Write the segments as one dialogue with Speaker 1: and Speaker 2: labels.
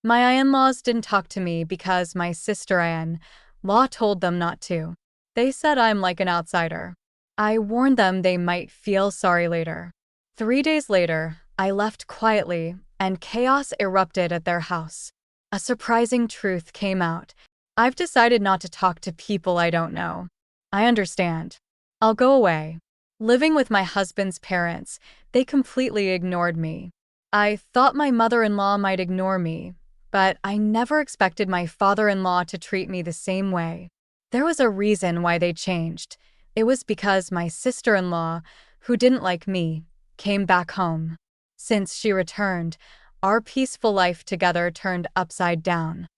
Speaker 1: My in-laws didn't talk to me because my sister-in-law told them not to. They said I'm like an outsider. I warned them they might feel sorry later. 3 days later, I left quietly, and chaos erupted at their house. A surprising truth came out. I've decided not to talk to people I don't know. I understand. I'll go away. Living with my husband's parents, they completely ignored me. I thought my mother-in-law might ignore me, but I never expected my father-in-law to treat me the same way. There was a reason why they changed. It was because my sister-in-law, who didn't like me, came back home. Since she returned, our peaceful life together turned upside down.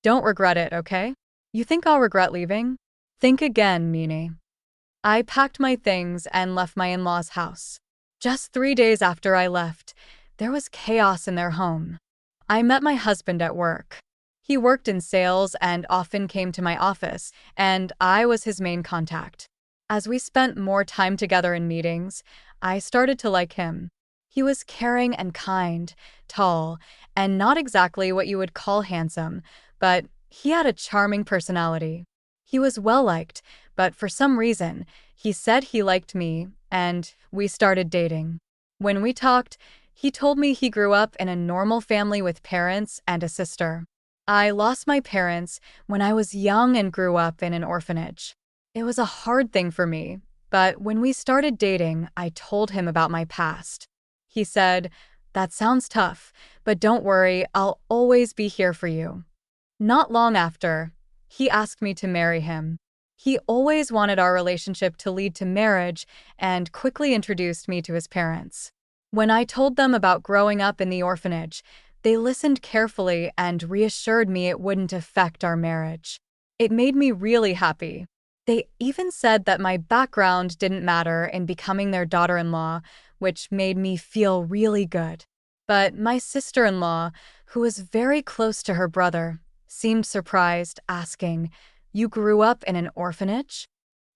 Speaker 1: Don't regret it, okay? You think I'll regret leaving? Think again, Meanie. I packed my things and left my in-laws' house. Just 3 days after I left, there was chaos in their home. I met my husband at work. He worked in sales and often came to my office, and I was his main contact. As we spent more time together in meetings, I started to like him. He was caring and kind, tall, and not exactly what you would call handsome, but he had a charming personality. He was well-liked, but for some reason, he said he liked me, and we started dating. When we talked, he told me he grew up in a normal family with parents and a sister. I lost my parents when I was young and grew up in an orphanage. It was a hard thing for me, but when we started dating, I told him about my past. He said, "That sounds tough, but don't worry, I'll always be here for you." Not long after, he asked me to marry him. He always wanted our relationship to lead to marriage and quickly introduced me to his parents. When I told them about growing up in the orphanage, they listened carefully and reassured me it wouldn't affect our marriage. It made me really happy. They even said that my background didn't matter in becoming their daughter-in-law, which made me feel really good. But my sister-in-law, who was very close to her brother, seemed surprised, asking, "You grew up in an orphanage?"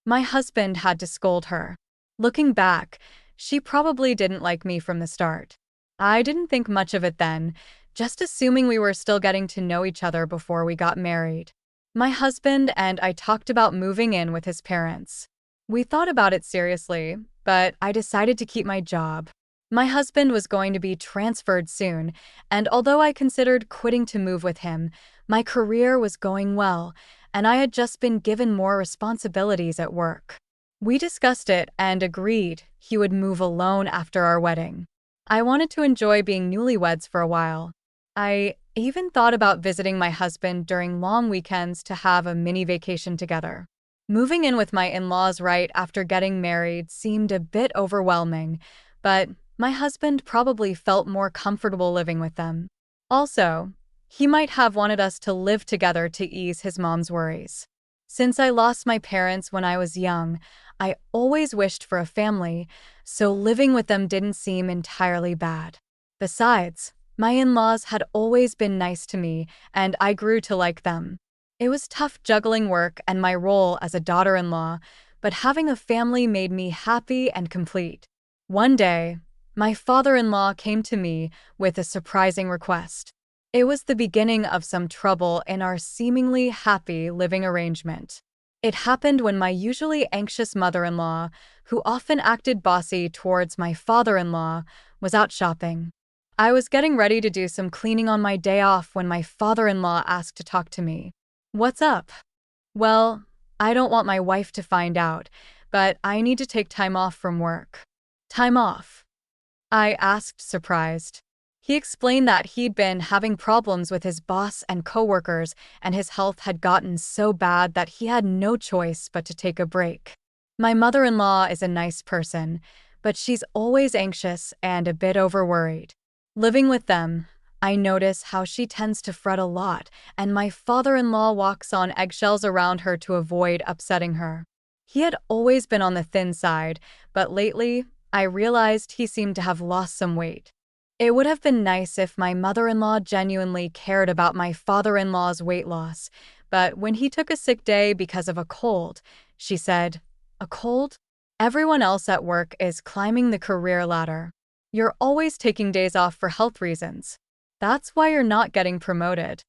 Speaker 1: My husband had to scold her. Looking back, she probably didn't like me from the start. I didn't think much of it then, just assuming we were still getting to know each other before we got married. My husband and I talked about moving in with his parents. We thought about it seriously, but I decided to keep my job. My husband was going to be transferred soon, and although I considered quitting to move with him, my career was going well, and I had just been given more responsibilities at work. We discussed it and agreed he would move alone after our wedding. I wanted to enjoy being newlyweds for a while. I even thought about visiting my husband during long weekends to have a mini vacation together. Moving in with my in-laws right after getting married seemed a bit overwhelming, but my husband probably felt more comfortable living with them. Also, he might have wanted us to live together to ease his mom's worries. Since I lost my parents when I was young, I always wished for a family, so living with them didn't seem entirely bad. Besides, my in-laws had always been nice to me, and I grew to like them. It was tough juggling work and my role as a daughter-in-law, but having a family made me happy and complete. One day, my father-in-law came to me with a surprising request. It was the beginning of some trouble in our seemingly happy living arrangement. It happened when my usually anxious mother-in-law, who often acted bossy towards my father-in-law, was out shopping. I was getting ready to do some cleaning on my day off when my father-in-law asked to talk to me. "What's up?" "Well, I don't want my wife to find out, but I need to take time off from work." "Time off?" I asked, surprised. He explained that he'd been having problems with his boss and coworkers, and his health had gotten so bad that he had no choice but to take a break. My mother-in-law is a nice person, but she's always anxious and a bit overworried. Living with them, I notice how she tends to fret a lot, and my father-in-law walks on eggshells around her to avoid upsetting her. He had always been on the thin side, but lately, I realized he seemed to have lost some weight. It would have been nice if my mother-in-law genuinely cared about my father-in-law's weight loss, but when he took a sick day because of a cold, she said, "A cold? Everyone else at work is climbing the career ladder. You're always taking days off for health reasons." That's why you're not getting promoted."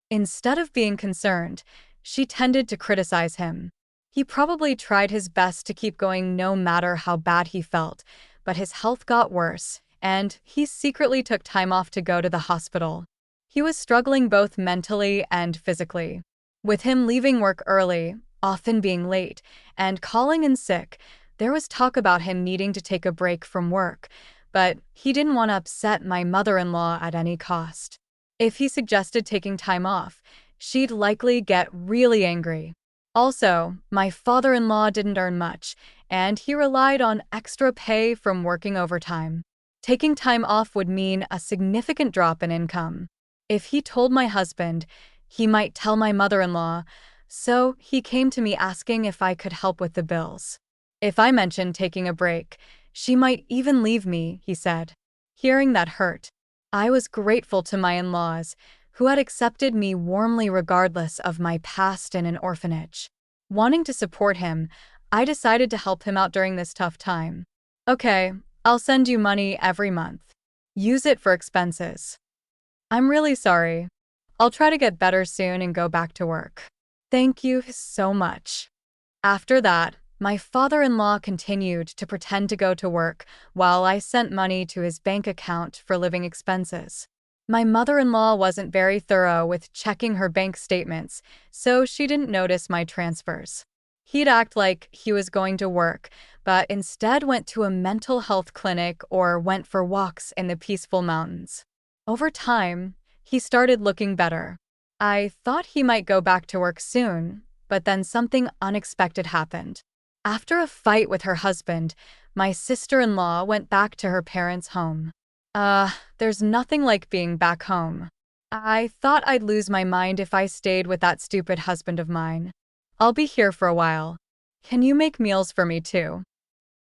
Speaker 1: Instead of being concerned, she tended to criticize him. He probably tried his best to keep going no matter how bad he felt, but his health got worse, and he secretly took time off to go to the hospital. He was struggling both mentally and physically. With him leaving work early, often being late, and calling in sick, there was talk about him needing to take a break from work, but he didn't want to upset my mother-in-law at any cost. If he suggested taking time off, she'd likely get really angry. Also, my father-in-law didn't earn much, and he relied on extra pay from working overtime. Taking time off would mean a significant drop in income. If he told my husband, he might tell my mother-in-law, so he came to me asking if I could help with the bills. If I mentioned taking a break, she might even leave me, he said. Hearing that hurt. I was grateful to my in-laws, who had accepted me warmly regardless of my past in an orphanage. Wanting to support him, I decided to help him out during this tough time. "Okay, I'll send you money every month. Use it for expenses." "I'm really sorry. I'll try to get better soon and go back to work." "Thank you so much." After that, my father-in-law continued to pretend to go to work while I sent money to his bank account for living expenses. My mother-in-law wasn't very thorough with checking her bank statements, so she didn't notice my transfers. He'd act like he was going to work, but instead went to a mental health clinic or went for walks in the peaceful mountains. Over time, he started looking better. I thought he might go back to work soon, but then something unexpected happened. After a fight with her husband, my sister-in-law went back to her parents' home. There's nothing like being back home. I thought I'd lose my mind if I stayed with that stupid husband of mine. I'll be here for a while. Can you make meals for me too?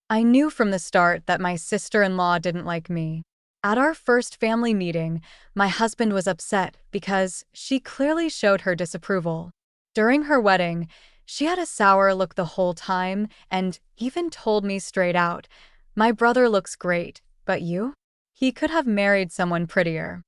Speaker 1: I knew from the start that my sister-in-law didn't like me. At our first family meeting, my husband was upset because she clearly showed her disapproval. During her wedding, she had a sour look the whole time and even told me straight out, "My brother looks great, but you? He could have married someone prettier."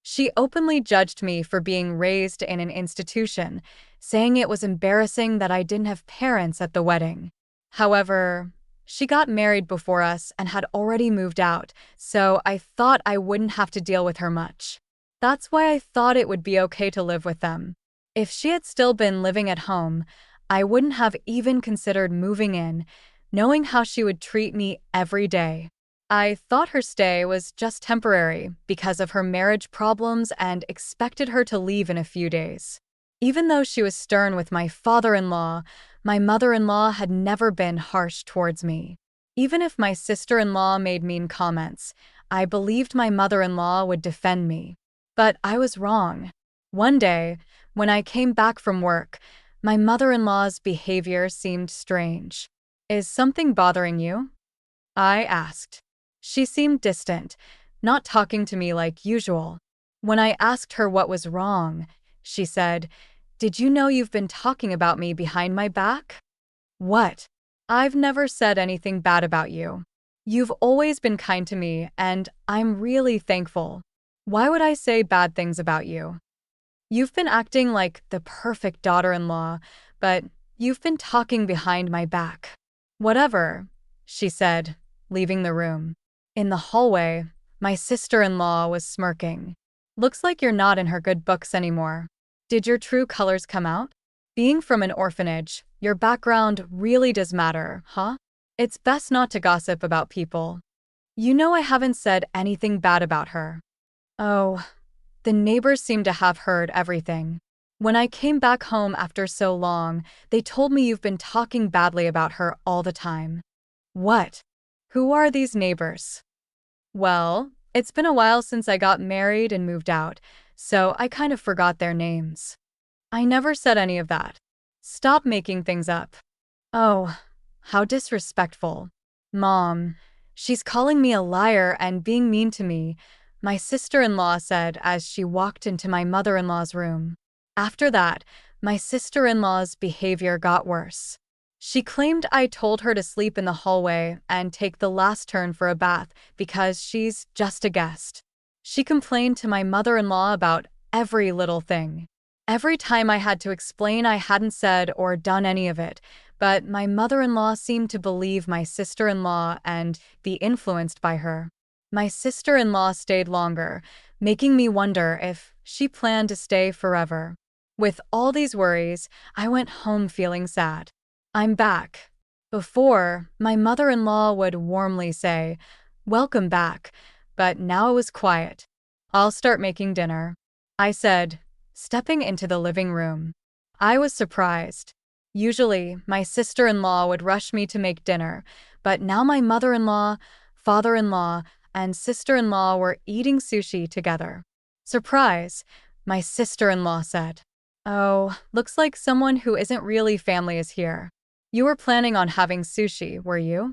Speaker 1: She openly judged me for being raised in an institution, saying it was embarrassing that I didn't have parents at the wedding. However, she got married before us and had already moved out, so I thought I wouldn't have to deal with her much. That's why I thought it would be okay to live with them. If she had still been living at home, I wouldn't have even considered moving in, knowing how she would treat me every day. I thought her stay was just temporary because of her marriage problems and expected her to leave in a few days. Even though she was stern with my father-in-law, my mother-in-law had never been harsh towards me. Even if my sister-in-law made mean comments, I believed my mother-in-law would defend me. But I was wrong. One day, when I came back from work, my mother-in-law's behavior seemed strange. "Is something bothering you?" I asked. She seemed distant, not talking to me like usual. When I asked her what was wrong, she said, "Did you know you've been talking about me behind my back?" "What?" "I've never said anything bad about you. You've always been kind to me, and I'm really thankful. Why would I say bad things about you? You've been acting like the perfect daughter-in-law, but you've been talking behind my back." "Whatever," she said, leaving the room. In the hallway, my sister-in-law was smirking. "Looks like you're not in her good books anymore. Did your true colors come out? Being from an orphanage, your background really does matter, huh? It's best not to gossip about people. You know I haven't said anything bad about her." Oh, the neighbors seem to have heard everything. "When I came back home after so long, they told me you've been talking badly about her all the time." "What? Who are these neighbors?" "Well, it's been a while since I got married and moved out, so I kind of forgot their names." "I never said any of that. Stop making things up." "Oh, how disrespectful. Mom, she's calling me a liar and being mean to me," my sister-in-law said as she walked into my mother-in-law's room. After that, my sister-in-law's behavior got worse. She claimed I told her to sleep in the hallway and take the last turn for a bath because she's just a guest. She complained to my mother-in-law about every little thing. Every time I had to explain, I hadn't said or done any of it, but my mother-in-law seemed to believe my sister-in-law and be influenced by her. My sister-in-law stayed longer, making me wonder if she planned to stay forever. With all these worries, I went home feeling sad. I'm back. Before, my mother-in-law would warmly say, "Welcome back," but now it was quiet. "I'll start making dinner," I said, stepping into the living room. I was surprised. Usually, my sister-in-law would rush me to make dinner, but now my mother-in-law, father-in-law, and sister-in-law were eating sushi together. "Surprise," my sister-in-law said. "Oh, looks like someone who isn't really family is here. You were planning on having sushi, were you?"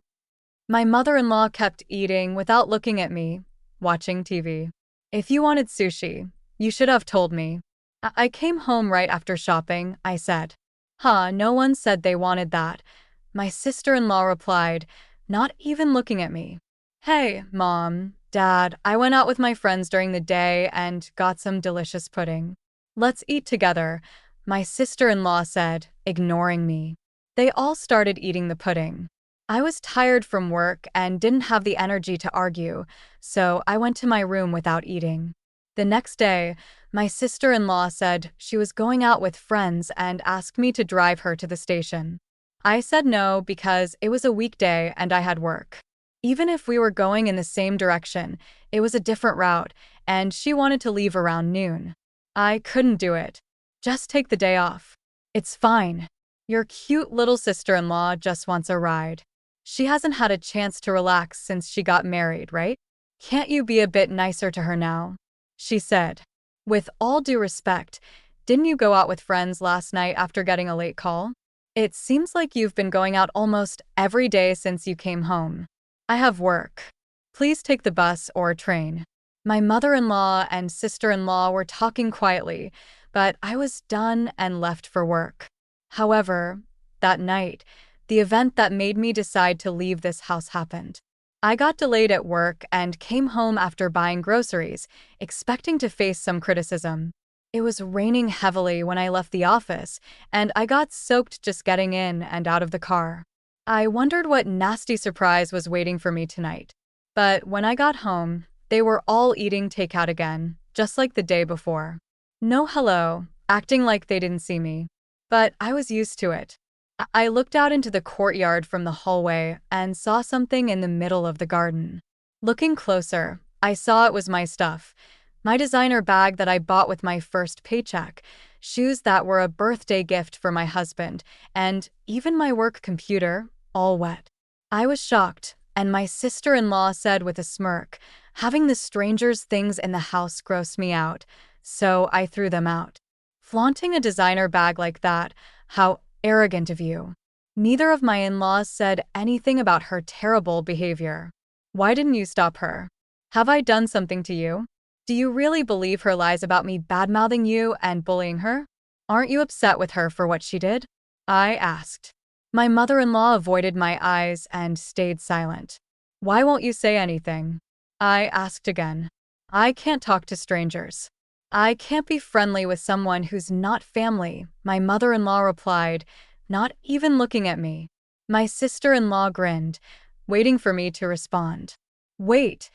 Speaker 1: My mother-in-law kept eating without looking at me, watching TV. "If you wanted sushi, you should have told me." I came home right after shopping," I said. No one said they wanted that," my sister-in-law replied, not even looking at me. "Hey, Mom, Dad, I went out with my friends during the day and got some delicious pudding. Let's eat together," my sister-in-law said, ignoring me. They all started eating the pudding. I was tired from work and didn't have the energy to argue, so I went to my room without eating. The next day, my sister-in-law said she was going out with friends and asked me to drive her to the station. I said no because it was a weekday and I had work. Even if we were going in the same direction, it was a different route, and she wanted to leave around noon. I couldn't do it. "Just take the day off. It's fine. Your cute little sister-in-law just wants a ride. She hasn't had a chance to relax since she got married, right? Can't you be a bit nicer to her now?" she said. "With all due respect, didn't you go out with friends last night after getting a late call? It seems like you've been going out almost every day since you came home." "I have work. Please take the bus or train." My mother-in-law and sister-in-law were talking quietly, but I was done and left for work. However, that night, the event that made me decide to leave this house happened. I got delayed at work and came home after buying groceries, expecting to face some criticism. It was raining heavily when I left the office, and I got soaked just getting in and out of the car. I wondered what nasty surprise was waiting for me tonight. But when I got home, they were all eating takeout again, just like the day before. No hello, acting like they didn't see me. But I was used to it. I looked out into the courtyard from the hallway and saw something in the middle of the garden. Looking closer, I saw it was my stuff. My designer bag that I bought with my first paycheck, shoes that were a birthday gift for my husband, and even my work computer, all wet. I was shocked, and my sister-in-law said with a smirk, "Having the strangers' things in the house grossed me out, so I threw them out." Flaunting a designer bag like that, how arrogant of you. Neither of my in-laws said anything about her terrible behavior. Why didn't you stop her? Have I done something to you? Do you really believe her lies about me bad-mouthing you and bullying her? Aren't you upset with her for what she did? I asked. My mother-in-law avoided my eyes and stayed silent. Why won't you say anything? I asked again. I can't talk to strangers. I can't be friendly with someone who's not family, my mother-in-law replied, not even looking at me. My sister-in-law grinned, waiting for me to respond. Wait,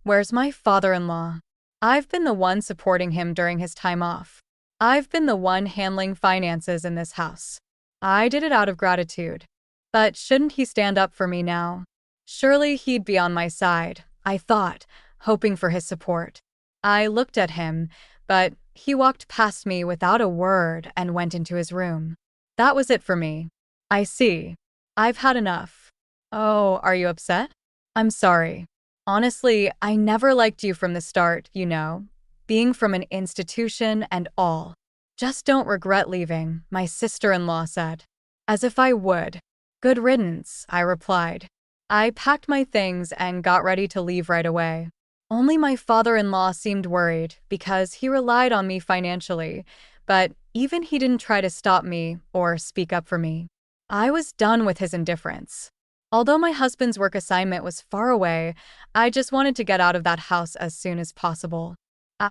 Speaker 1: where's my father-in-law? I've been the one supporting him during his time off. I've been the one handling finances in this house. I did it out of gratitude. But shouldn't he stand up for me now? Surely he'd be on my side, I thought, hoping for his support. I looked at him, but he walked past me without a word and went into his room. That was it for me. I see. I've had enough. Oh, are you upset? I'm sorry. Honestly, I never liked you from the start, you know, being from an institution and all. Just don't regret leaving, my sister-in-law said. As if I would. Good riddance, I replied. I packed my things and got ready to leave right away. Only my father-in-law seemed worried because he relied on me financially, but even he didn't try to stop me or speak up for me. I was done with his indifference. Although my husband's work assignment was far away, I just wanted to get out of that house as soon as possible.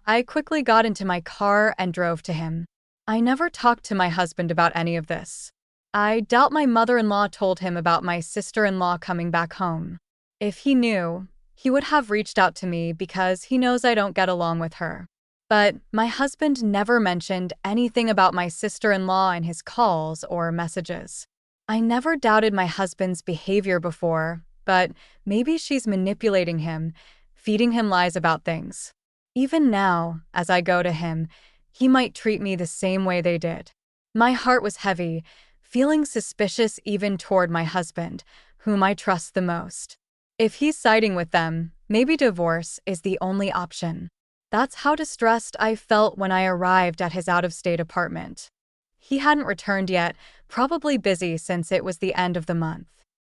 Speaker 1: I quickly got into my car and drove to him. I never talked to my husband about any of this. I doubt my mother-in-law told him about my sister-in-law coming back home. If he knew, he would have reached out to me because he knows I don't get along with her. But my husband never mentioned anything about my sister-in-law in his calls or messages. I never doubted my husband's behavior before, but maybe she's manipulating him, feeding him lies about things. Even now, as I go to him, he might treat me the same way they did. My heart was heavy, feeling suspicious even toward my husband, whom I trust the most. If he's siding with them, maybe divorce is the only option. That's how distressed I felt when I arrived at his out-of-state apartment. He hadn't returned yet, probably busy since it was the end of the month.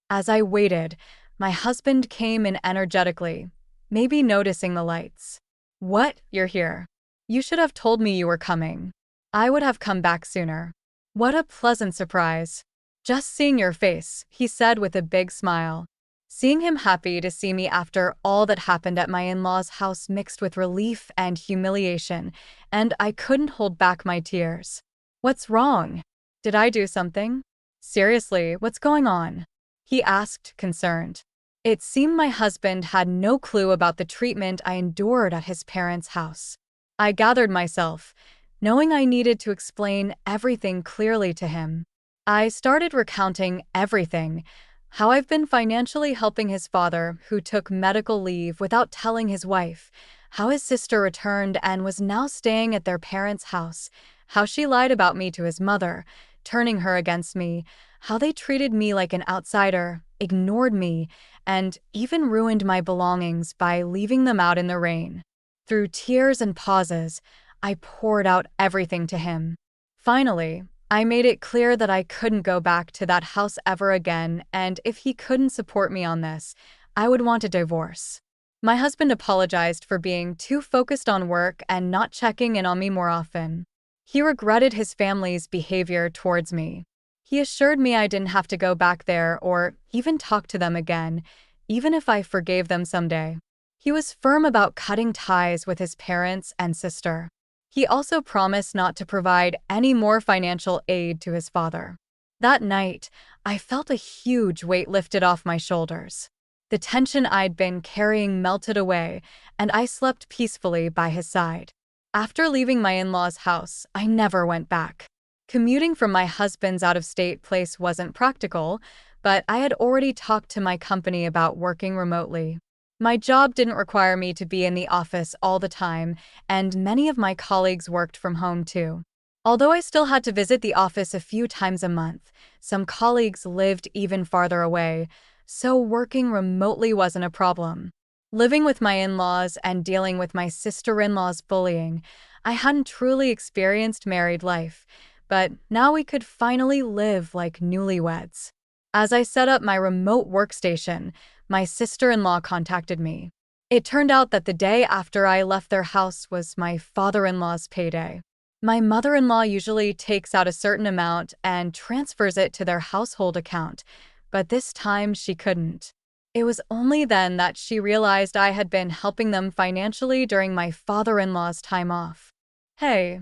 Speaker 1: As I waited, my husband came in energetically, maybe noticing the lights. "What? You're here. You should have told me you were coming. I would have come back sooner." "What a pleasant surprise. Just seeing your face," he said with a big smile. Seeing him happy to see me after all that happened at my in-laws' house mixed with relief and humiliation, and I couldn't hold back my tears. "What's wrong? Did I do something? Seriously, what's going on?" he asked, concerned. It seemed my husband had no clue about the treatment I endured at his parents' house. I gathered myself, knowing I needed to explain everything clearly to him. I started recounting everything: how I've been financially helping his father, who took medical leave without telling his wife, how his sister returned and was now staying at their parents' house, how she lied about me to his mother, turning her against me, how they treated me like an outsider, ignored me, and even ruined my belongings by leaving them out in the rain. Through tears and pauses, I poured out everything to him. Finally, I made it clear that I couldn't go back to that house ever again, and if he couldn't support me on this, I would want a divorce. My husband apologized for being too focused on work and not checking in on me more often. He regretted his family's behavior towards me. He assured me I didn't have to go back there or even talk to them again, even if I forgave them someday. He was firm about cutting ties with his parents and sister. He also promised not to provide any more financial aid to his father. That night, I felt a huge weight lifted off my shoulders. The tension I'd been carrying melted away, and I slept peacefully by his side. After leaving my in-laws' house, I never went back. Commuting from my husband's out-of-state place wasn't practical, but I had already talked to my company about working remotely. My job didn't require me to be in the office all the time, and many of my colleagues worked from home too. Although I still had to visit the office a few times a month, some colleagues lived even farther away, so working remotely wasn't a problem. Living with my in-laws and dealing with my sister-in-law's bullying, I hadn't truly experienced married life, but now we could finally live like newlyweds. As I set up my remote workstation, my sister-in-law contacted me. It turned out that the day after I left their house was my father-in-law's payday. My mother-in-law usually takes out a certain amount and transfers it to their household account, but this time she couldn't. It was only then that she realized I had been helping them financially during my father-in-law's time off. "Hey,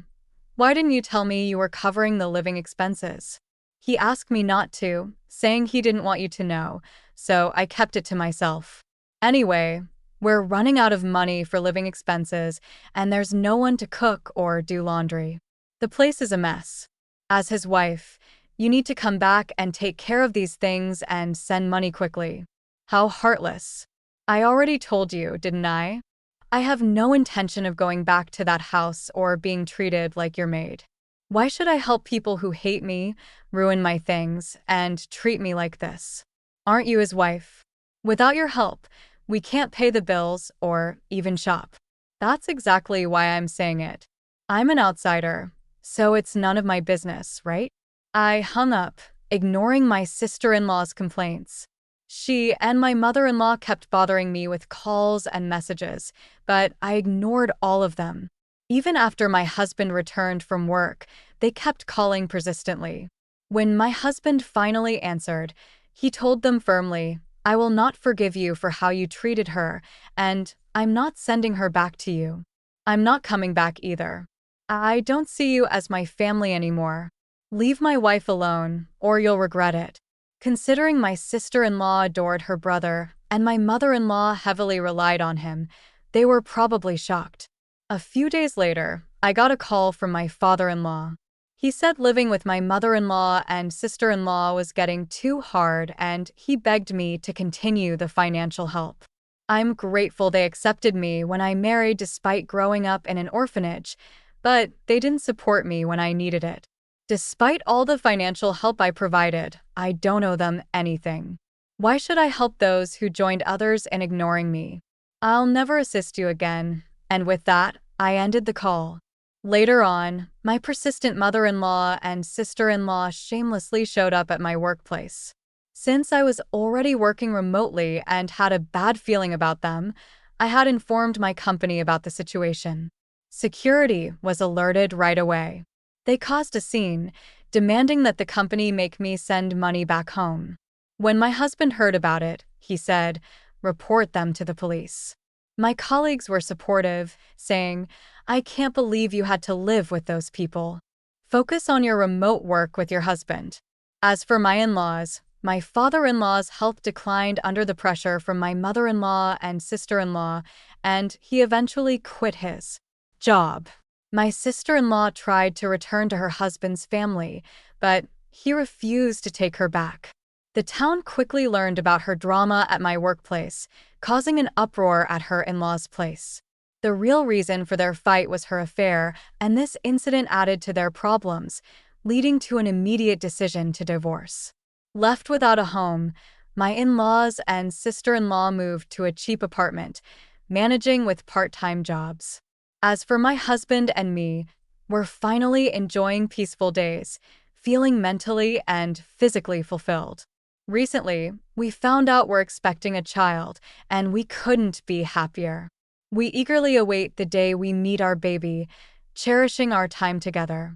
Speaker 1: why didn't you tell me you were covering the living expenses?" He asked me not to, saying he didn't want you to know, so I kept it to myself. Anyway, we're running out of money for living expenses, and there's no one to cook or do laundry. The place is a mess. As his wife, you need to come back and take care of these things and send money quickly. How heartless. I already told you, didn't I? I have no intention of going back to that house or being treated like your maid. Why should I help people who hate me, ruin my things, and treat me like this? Aren't you his wife? Without your help, we can't pay the bills or even shop. That's exactly why I'm saying it. I'm an outsider, so it's none of my business, right? I hung up, ignoring my sister-in-law's complaints. She and my mother-in-law kept bothering me with calls and messages, but I ignored all of them. Even after my husband returned from work, they kept calling persistently. When my husband finally answered, He told them firmly, "I will not forgive you for how you treated her, and I'm not sending her back to you. I'm not coming back either. I don't see you as my family anymore. Leave my wife alone, or you'll regret it." Considering my sister-in-law adored her brother and my mother-in-law heavily relied on him, they were probably shocked. A few days later, I got a call from my father-in-law. He said living with my mother-in-law and sister-in-law was getting too hard and he begged me to continue the financial help. I'm grateful they accepted me when I married despite growing up in an orphanage, but they didn't support me when I needed it. Despite all the financial help I provided, I don't owe them anything. Why should I help those who joined others in ignoring me? I'll never assist you again. And with that, I ended the call. Later on, my persistent mother-in-law and sister-in-law shamelessly showed up at my workplace. Since I was already working remotely and had a bad feeling about them, I had informed my company about the situation. Security was alerted right away. They caused a scene, demanding that the company make me send money back home. When my husband heard about it, he said, "Report them to the police." My colleagues were supportive, saying, "I can't believe you had to live with those people. Focus on your remote work with your husband." As for my in-laws, my father-in-law's health declined under the pressure from my mother-in-law and sister-in-law, and he eventually quit his job. My sister-in-law tried to return to her husband's family, but he refused to take her back. The town quickly learned about her drama at my workplace, causing an uproar at her in-laws' place. The real reason for their fight was her affair, and this incident added to their problems, leading to an immediate decision to divorce. Left without a home, my in-laws and sister-in-law moved to a cheap apartment, managing with part-time jobs. As for my husband and me, we're finally enjoying peaceful days, feeling mentally and physically fulfilled. Recently, we found out we're expecting a child, and we couldn't be happier. We eagerly await the day we meet our baby, cherishing our time together.